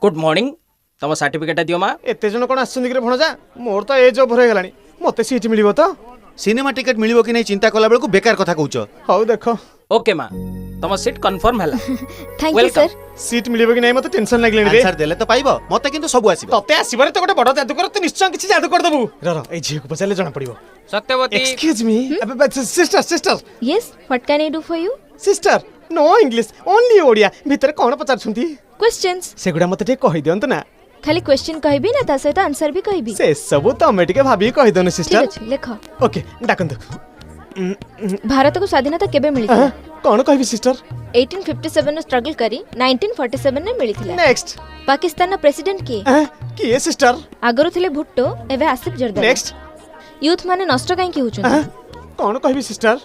Good morning तुम certificate दियो माँ एते जन कोन आछन दिगरे भणजा मोर तो एज ओवर हो गलानी मते सीट मिलिबो तो सिनेमा टिकट मिलिबो कि नहीं चिंता कला बेलको बेकार कथा कहउछ हौ देखो ओके माँ तुम सीट कंफर्म है थैंक यू सर सीट मिलिबो कि नहीं मते टेंशन लागलेनी रे आंसर देले तो पाइबो मते किंतु सब आसीबो तते आसीबारे तो गोटे बड़ जादूकर तू निश्चय किछि जादू कर देबू र ए झियो को पचाले जणा पड़िबो सत्यवती एक्सक्यूज मी अबे sister sister yes what can I do for you sister no English only Odia भीतर कोन पचार छुंती क्वेश्चंस सेगुडा मते ठीक कहि दियंत ना खाली क्वेश्चन कहबी ना ता सहित आंसर भी कहबी से सब तो हमें टिके भाभी कहि दनु ठीक सिस्टर अछि लेखो ओके डाकंतु भारत को स्वाधीनता केबे मिली थी कोन कहबी सिस्टर 1857 में स्ट्रगल करी 1947 में मिली थी नेक्स्ट पाकिस्तान प्रेसिडेंट किए की ए सिस्टर आगरो थिले भुट्टो एबे आसिफ जरदारी नेक्स्ट यूथ माने नष्ट काई की होचन कोन कहबी सिस्टर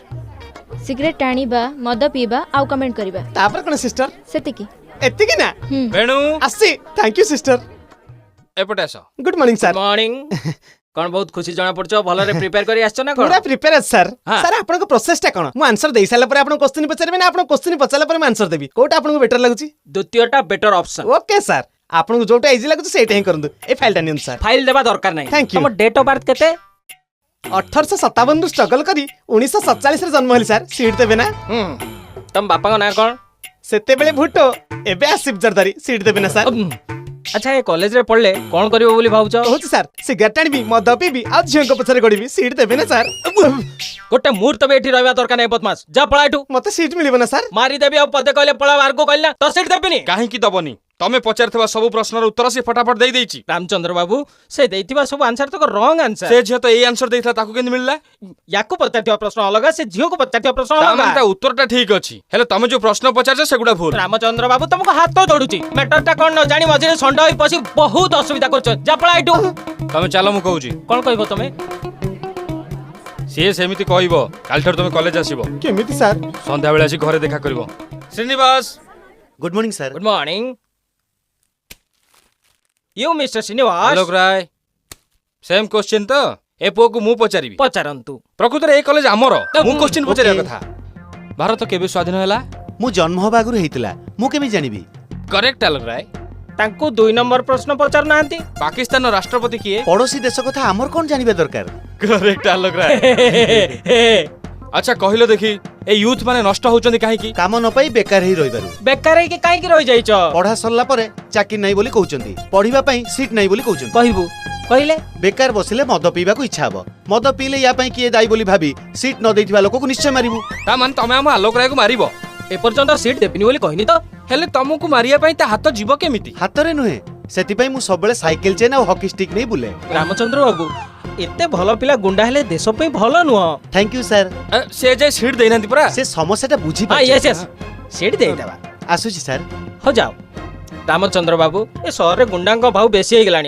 सिगरेट टाणीबा मद पीबा आउ कमेंट करिबा तापर कोन सिस्टर सेतिकी एत्ती की ना वेणु आसी थैंक यू सिस्टर एपटे आस गुड मॉर्निंग सर मॉर्निंग कौन बहुत खुशी जना पड़छ भलो रे प्रिपेयर करी आछछ ना कोन पूरा प्रिपेयर सर हाँ। सर आपन को प्रोसेस टा कोन मु आंसर देई साला पर आपन क्वेश्चन पचारबे ना आपन क्वेश्चन पचारला पर मैं आंसर देबी कोटा आपन को बेटर लागुची द्वितीयटा बेटर ऑप्शन ओके सर आपन को जोटा इजी लागुची सेटा ही करंदु ए फाइल टा नियन सर फाइल देबा दरकार नहीं Thank you. तुम डेट ऑफ बर्थ केते 1857 रु स्ट्रगल करी 1947 रे जन्म हली सर सीट देबे ना तुम बापा का ना कोन सेते बेले भुट्टो एबे आसिफ जरदारी सीट देबे ना सर अच्छा ये कॉलेज रे पढ़ले कोन करिवो बोली भाउछ कहूची सर सिगरेट टाणबी मद पीबी आ झियो को पछरे गडीबी सीट देबे ना सर गोटे मुहूर्त भी एठी रहबा दरकार नहीं बदमाश जा पळाइटू मते सीट मिलिबो ना सर मारी देबी अब पदे कहले पळा बाहर को कहला तो सीट देबेनी काहे की दबनी तमे पचारथबा सब प्रश्नर उत्तर से फटाफट देई देइची रामचंद्र बाबू से देइतिबा सब आंसर तो रॉन्ग आंसर से झियो तो ए आंसर देइथला ताकू केन मिलला याकू पचारथिबा प्रश्न अलग से झियो को पचारथिबा प्रश्न तामाने अलग ता उत्तरटा ठीक अछि हेले तमे जो प्रश्न पचारछ सेगुडा भूल रामचंद्र बाबू तुमको हाथ तो जोडुची मैटरटा कोन न जानी मझे संड होई पसी बहुत असुविधा करछ जा पळाइटू तमे चालो मु कहूची कोन कहबो तमे से सेमिति कहइबो कालठर तमे कॉलेज आसीबो केमिति सर संध्या बेला आसी घरे देखा करबो Srinivas good morning sir good morning you mister Srinivas Alok Rai same question तो ए पो को मु पचारिबी पचारंतु प्रकृत रे ए कॉलेज हमरो मु क्वेश्चन Okay. पचारिया कथा भारत केबे स्वाधीन होला मु जन्म होबा आगु हेतिला मु केमि जानिबी करेक्ट आलोक राय तांको 2 नंबर प्रश्न पचार नांती पाकिस्तान राष्ट्रपति किए पड़ोसी देश कथा हमर कोन जानिबे दरकार करेक्ट आलोक राय अच्छा कहिलो देखी ए यूथ माने नष्ट होचंदी काहे की काम न पाई बेकार ही रहिबारु बेकार है कि काई की रहि जाइछ पढ़ा सरला परे चाकरी नाही बोली कहउचंदी पढ़िबा पई सीट नाही बोली कहउचंदी कहबू कहले बेकार बसिले मद पीबा को इच्छा हबो मद पीले या पई किए दाई बोली भाबी सीट न देथिबा लोक को निश्चय मारिबु ता माने तमे हम आलोक राय को मारिबो ए पर्यंत सीट देबिनी बोली कहनी तो हेले तमको मारिया पई ता हाथ जीव केमिति हातरे नुहे सेति पई मु सबले साइकिल चेन और हॉकी स्टिक नहीं बुले रामचंद्र बाबू एते भलो पिला गुंडा हेले देश पे भलो नुह थैंक यू सर से जे सीट देइनांती परा से समस्याटा बुझी हां पाछ यस यस सीट दे देबा आसुची सर हो जाओ रामचंद्र बाबू ए शहर रे गुंडा को भाव बेसी हे गेलानी